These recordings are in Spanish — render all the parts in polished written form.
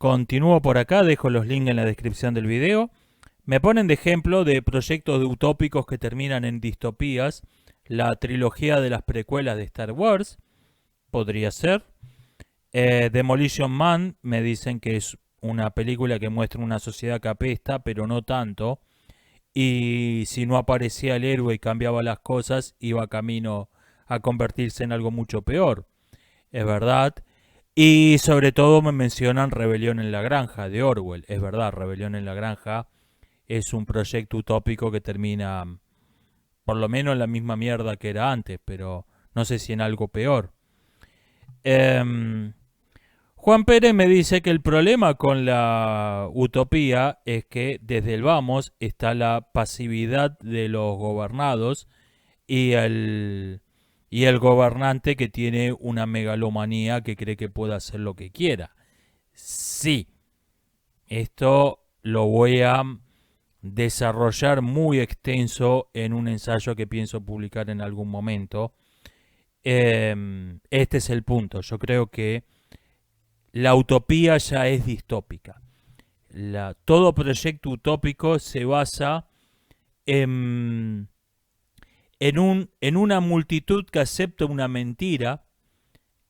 Continúo por acá, dejo los links en la descripción del video. Me ponen de ejemplo de proyectos utópicos que terminan en distopías. La trilogía de las precuelas de Star Wars podría ser. Demolition Man me dicen que es una película que muestra una sociedad que apesta, pero no tanto. Y si no aparecía el héroe y cambiaba las cosas, iba camino a convertirse en algo mucho peor. Es verdad. Y sobre todo me mencionan Rebelión en la Granja de Orwell. Es verdad, Rebelión en la Granja es un proyecto utópico que termina por lo menos en la misma mierda que era antes, pero no sé si en algo peor. Eh, Juan Pérez me dice que el problema con la utopía es que desde el vamos está la pasividad de los gobernados y y el gobernante que tiene una megalomanía que cree que puede hacer lo que quiera. Sí, esto lo voy a desarrollar muy extenso en un ensayo que pienso publicar en algún momento. Este es el punto. Yo creo que la utopía ya es distópica. Todo proyecto utópico se basa en, en una multitud que acepta una mentira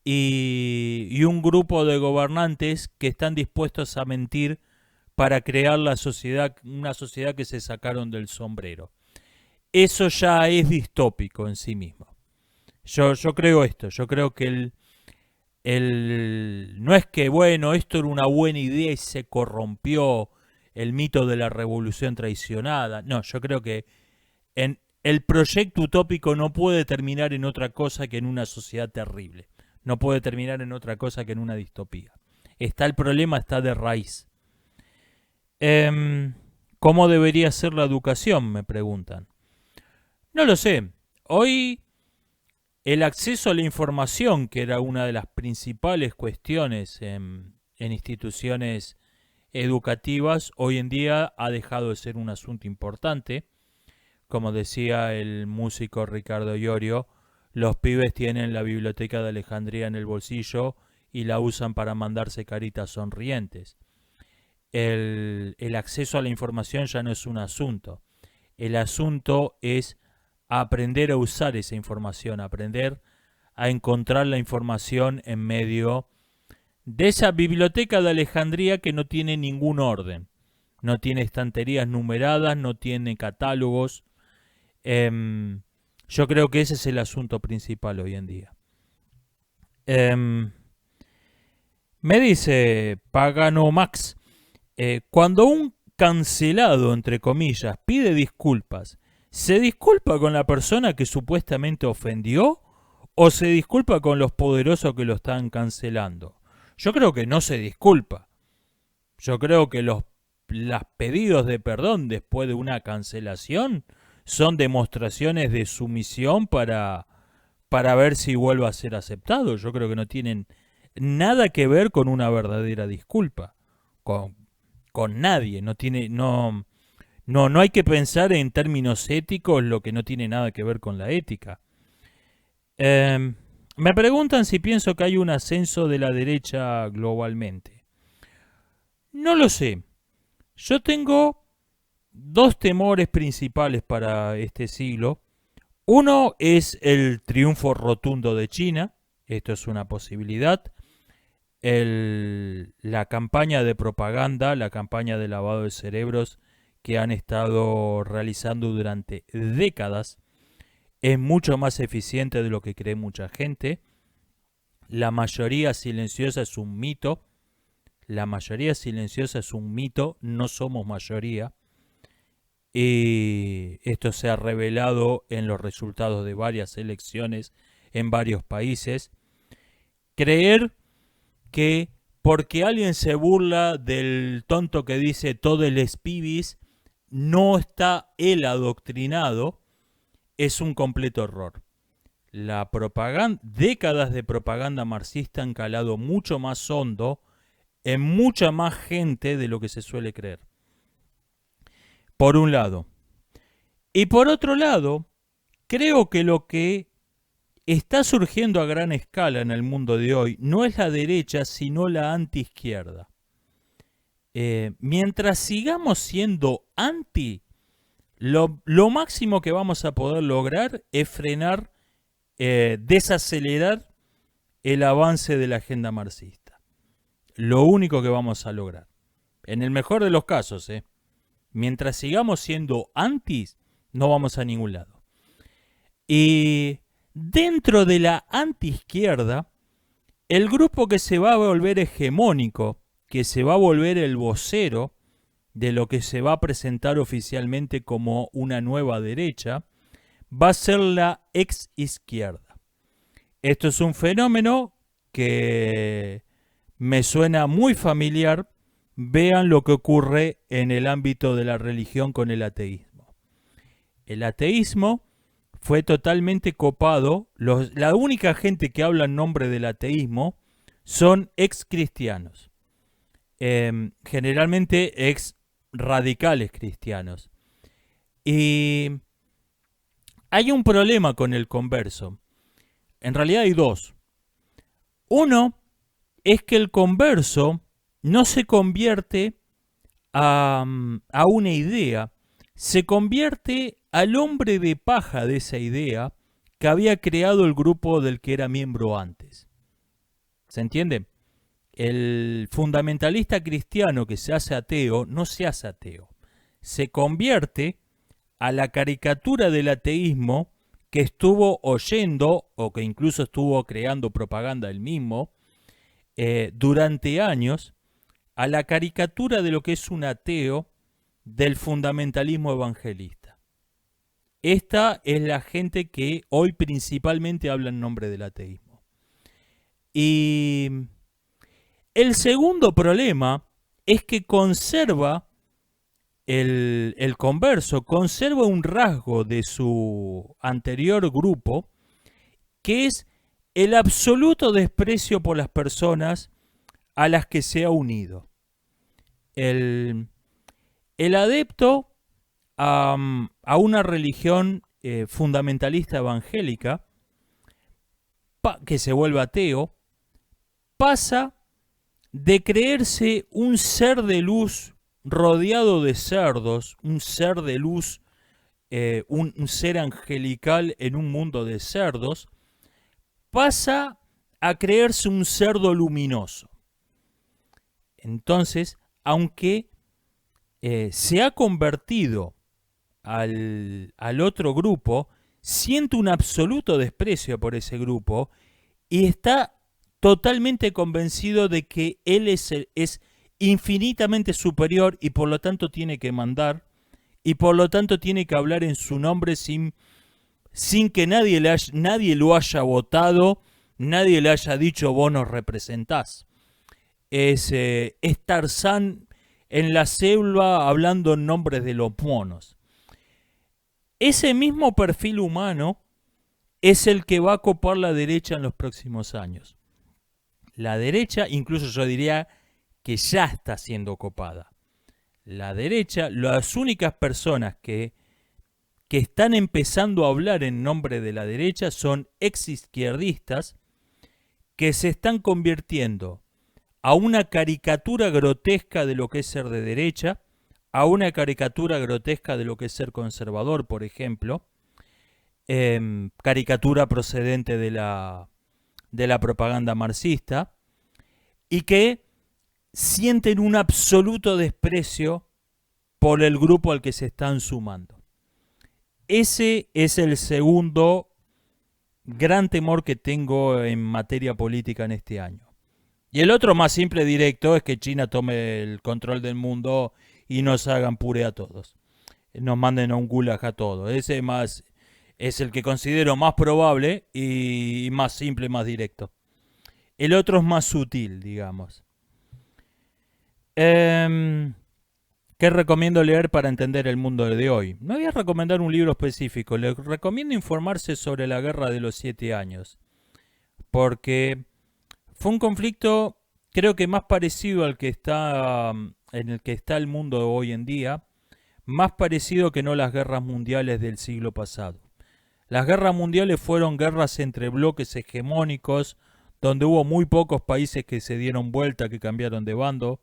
y un grupo de gobernantes que están dispuestos a mentir para crear una sociedad que se sacaron del sombrero. Eso ya es distópico en sí mismo. Yo creo esto, yo creo que no es que, bueno, esto era una buena idea y se corrompió el mito de la revolución traicionada. No, yo creo que el proyecto utópico no puede terminar en otra cosa que en una sociedad terrible. No puede terminar en otra cosa que en una distopía. El problema está de raíz. ¿Cómo debería ser la educación? Me preguntan. No lo sé. Hoy el acceso a la información, que era una de las principales cuestiones en instituciones educativas, hoy en día ha dejado de ser un asunto importante. Como decía el músico Ricardo Iorio, los pibes tienen la biblioteca de Alejandría en el bolsillo y la usan para mandarse caritas sonrientes. El acceso a la información ya no es un asunto. El asunto es aprender a usar esa información, aprender a encontrar la información en medio de esa biblioteca de Alejandría que no tiene ningún orden. No tiene estanterías numeradas, no tiene catálogos. Yo creo que ese es el asunto principal hoy en día. Me dice Pagano Max, cuando un cancelado, entre comillas, pide disculpas, ¿se disculpa con la persona que supuestamente ofendió o se disculpa con los poderosos que lo están cancelando? Yo creo que no se disculpa. Yo creo que los pedidos de perdón después de una cancelación son demostraciones de sumisión para ver si vuelve a ser aceptado. Yo creo que no tienen nada que ver con una verdadera disculpa. Con nadie. No hay que pensar en términos éticos lo que no tiene nada que ver con la ética. Me preguntan si pienso que hay un ascenso de la derecha globalmente. No lo sé. Yo tengo dos temores principales para este siglo. Uno es el triunfo rotundo de China. Esto es una posibilidad. La campaña de propaganda, la campaña de lavado de cerebros que han estado realizando durante décadas es mucho más eficiente de lo que cree mucha gente. La mayoría silenciosa es un mito. La mayoría silenciosa es un mito, no somos mayoría. Y esto se ha revelado en los resultados de varias elecciones en varios países. Creer que porque alguien se burla del tonto que dice todo el pibis, no está él adoctrinado, es un completo error. La propaganda, décadas de propaganda marxista han calado mucho más hondo en mucha más gente de lo que se suele creer. Por un lado. Y por otro lado, creo que lo que está surgiendo a gran escala en el mundo de hoy no es la derecha, sino la antiizquierda. Mientras sigamos siendo anti, lo máximo que vamos a poder lograr es frenar, desacelerar el avance de la agenda marxista. Lo único que vamos a lograr. En el mejor de los casos, mientras sigamos siendo antis, no vamos a ningún lado. Y dentro de la antiizquierda, el grupo que se va a volver hegemónico, que se va a volver el vocero de lo que se va a presentar oficialmente como una nueva derecha, va a ser la ex izquierda. Esto es un fenómeno que me suena muy familiar. Vean lo que ocurre en el ámbito de la religión con el ateísmo. El ateísmo fue totalmente copado. La única gente que habla en nombre del ateísmo son ex cristianos. Generalmente ex radicales cristianos. Y hay un problema con el converso. En realidad hay dos. Uno es que el converso no se convierte a una idea, se convierte al hombre de paja de esa idea que había creado el grupo del que era miembro antes. ¿Se entiende? El fundamentalista cristiano que se hace ateo no se hace ateo. Se convierte a la caricatura del ateísmo que estuvo oyendo o que incluso estuvo creando propaganda él mismo durante años, a la caricatura de lo que es un ateo del fundamentalismo evangelista. Esta es la gente que hoy principalmente habla en nombre del ateísmo. Y el segundo problema es que conserva el converso, conserva un rasgo de su anterior grupo, que es el absoluto desprecio por las personas a las que se ha unido. El adepto a una religión fundamentalista evangélica, que se vuelve ateo, pasa de creerse un ser de luz rodeado de cerdos, un ser de luz, un ser angelical en un mundo de cerdos, pasa a creerse un cerdo luminoso. Entonces, aunque se ha convertido al otro grupo, siente un absoluto desprecio por ese grupo y está totalmente convencido de que él es infinitamente superior y por lo tanto tiene que mandar y por lo tanto tiene que hablar en su nombre sin que nadie lo haya votado, nadie le haya dicho vos nos representás. Es Tarzán en la selva hablando en nombre de los monos. Ese mismo perfil humano es el que va a copar la derecha en los próximos años. La derecha, incluso yo diría que ya está siendo copada. La derecha, las únicas personas que están empezando a hablar en nombre de la derecha son ex-izquierdistas que se están convirtiendo a una caricatura grotesca de lo que es ser de derecha, a una caricatura grotesca de lo que es ser conservador, por ejemplo, caricatura procedente de la propaganda marxista, y que sienten un absoluto desprecio por el grupo al que se están sumando. Ese es el segundo gran temor que tengo en materia política en este año. Y el otro más simple, directo, es que China tome el control del mundo y nos hagan puré a todos. Nos manden a un gulag a todos. Ese más es el que considero más probable y más simple, más directo. El otro es más sutil, digamos. ¿Qué recomiendo leer para entender el mundo de hoy? No voy a recomendar un libro específico. Les recomiendo informarse sobre la Guerra de los 7 años. Porque fue un conflicto, creo que más parecido al que está, en el que está el mundo hoy en día. Más parecido que no las guerras mundiales del siglo pasado. Las guerras mundiales fueron guerras entre bloques hegemónicos, donde hubo muy pocos países que se dieron vuelta, que cambiaron de bando.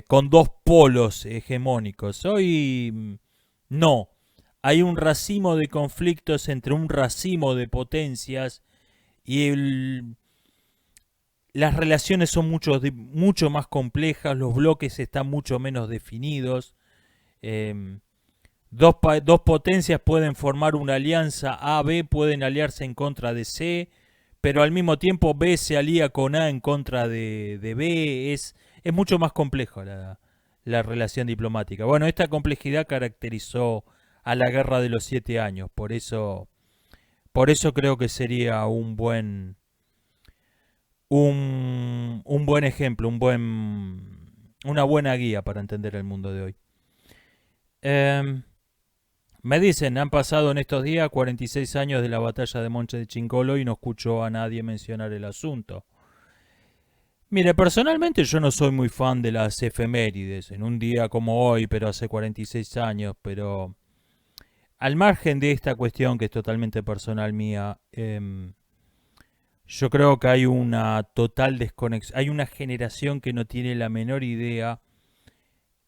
con dos polos hegemónicos. Hoy no. Hay un racimo de conflictos entre un racimo de potencias y las relaciones son mucho más complejas, los bloques están mucho menos definidos. Eh, dos potencias pueden formar una alianza, A, B pueden aliarse en contra de C, pero al mismo tiempo B se alía con A en contra de B. Es mucho más complejo la relación diplomática. Bueno, esta complejidad caracterizó a la Guerra de los 7 años, por eso creo que sería un buen ejemplo, una buena guía para entender el mundo de hoy. Me dicen, han pasado en estos días 46 años de la batalla de Monte de Chincolo y no escucho a nadie mencionar el asunto. Mire, personalmente yo no soy muy fan de las efemérides, en un día como hoy, pero hace 46 años, pero al margen de esta cuestión que es totalmente personal mía, yo creo que hay una total desconexión, hay una generación que no tiene la menor idea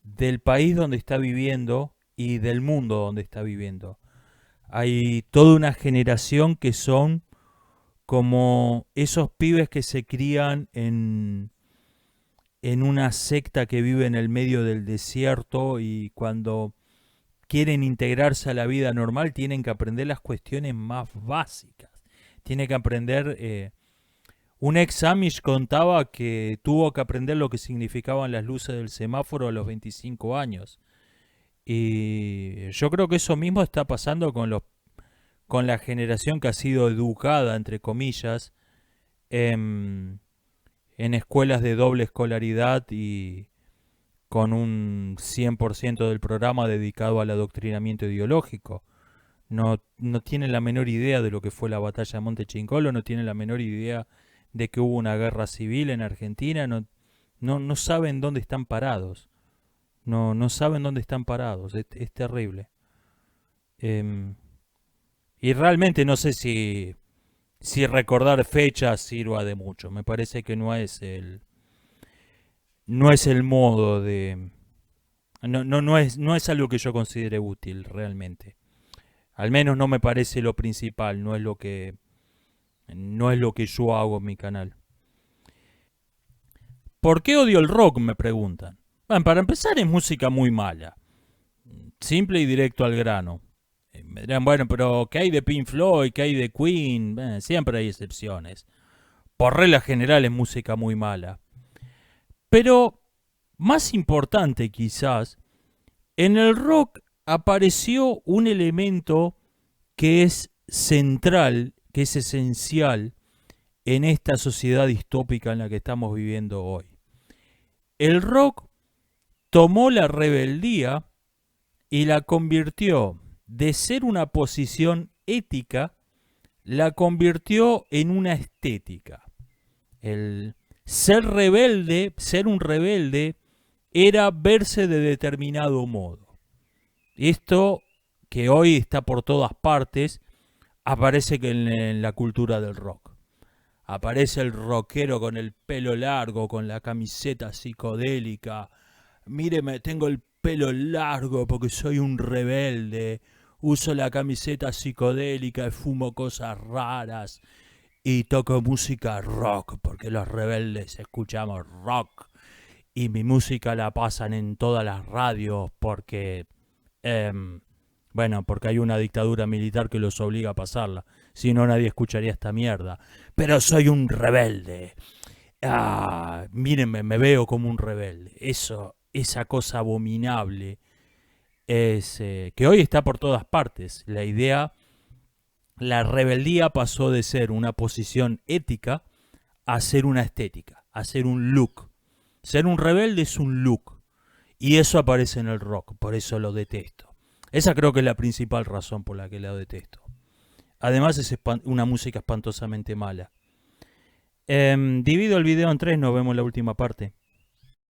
del país donde está viviendo y del mundo donde está viviendo. Hay toda una generación que son como esos pibes que se crían en una secta que vive en el medio del desierto y cuando quieren integrarse a la vida normal tienen que aprender las cuestiones más básicas. Tienen que aprender... un ex Amish contaba que tuvo que aprender lo que significaban las luces del semáforo a los 25 años. Y yo creo que eso mismo está pasando con la generación que ha sido educada, entre comillas, en escuelas de doble escolaridad y con un 100% del programa dedicado al adoctrinamiento ideológico. No tienen la menor idea de lo que fue la batalla de Montechincolo, no tienen la menor idea de que hubo una guerra civil en Argentina, no saben dónde están parados. No saben dónde están parados, es terrible. Y realmente no sé si recordar fechas sirva de mucho. Me parece que no es el modo de... No es algo que yo considere útil realmente. Al menos no me parece lo principal, no es lo que yo hago en mi canal. ¿Por qué odio el rock? Me preguntan. Bueno, para empezar es música muy mala. Simple y directo al grano. Me dirán, bueno, pero ¿qué hay de Pink Floyd? ¿Qué hay de Queen? Siempre hay excepciones. Por regla general es música muy mala. Pero, más importante quizás, en el rock apareció un elemento que es central, que es esencial en esta sociedad distópica en la que estamos viviendo hoy. El rock tomó la rebeldía y la convirtió de ser una posición ética, la convirtió en una estética. El ser rebelde, ser un rebelde, era verse de determinado modo. Esto, que hoy está por todas partes, aparece en la cultura del rock. Aparece el rockero con el pelo largo, con la camiseta psicodélica. Míreme, tengo el pelo largo porque soy un rebelde. Uso la camiseta psicodélica y fumo cosas raras. Y toco música rock porque los rebeldes escuchamos rock. Y mi música la pasan en todas las radios porque... porque hay una dictadura militar que los obliga a pasarla. Si no, nadie escucharía esta mierda. Pero soy un rebelde. Mírenme, me veo como un rebelde. Esa cosa abominable es que hoy está por todas partes. La rebeldía pasó de ser una posición ética a ser una estética, a ser un look. Ser un rebelde es un look. Y eso aparece en el rock, por eso lo detesto. Esa creo que es la principal razón por la que la detesto. Además es una música espantosamente mala. Divido el video en tres, nos vemos en la última parte.